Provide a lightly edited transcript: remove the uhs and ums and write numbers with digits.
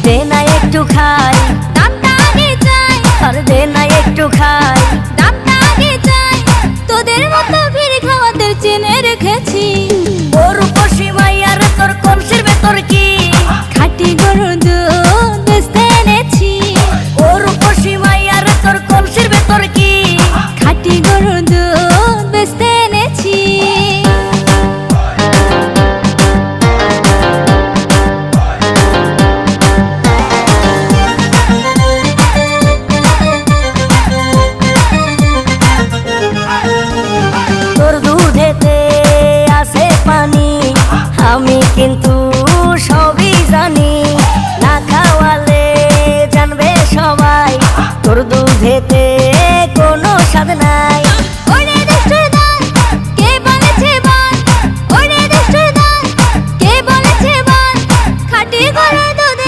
দে না একটু খাই, দামটা আগে চাই, আর দে না একটু খাই। দামটা আগে চাই, তোদের মতো ভিড় খাওয়াদের চেনে রেখেছি। ওর বসি মাইয়ার তোর কলসির ভেতর কি